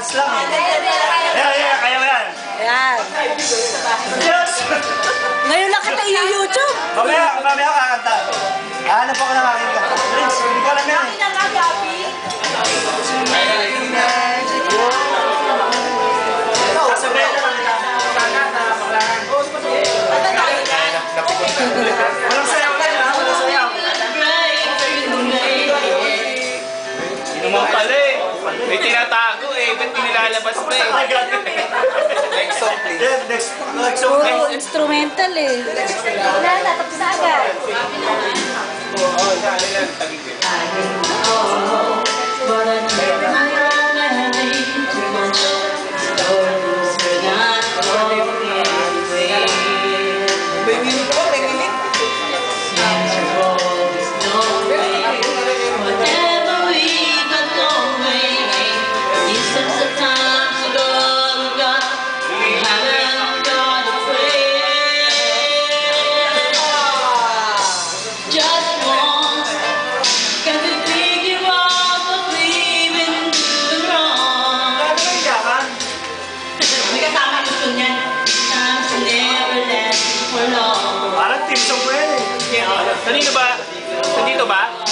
dance lang eh. Yeah, kaya mo yan. Ayan. Yes! Ngayon lang kita i-YouTube. Mamaya kakanta. Hanap ako ng aking kanta. Prince, hindi ko alam yan eh. Sasabihin naman nila. Walang sayaw na yun, walang sayaw. Yun naman pala eh. May tinatago eh. Ba't nilalabas pa eh? Next song please. Next song. Puro instrumental eh. Wala na, tapos na agad. Parang team song mo yan eh. Kanino ba? Nandito ba?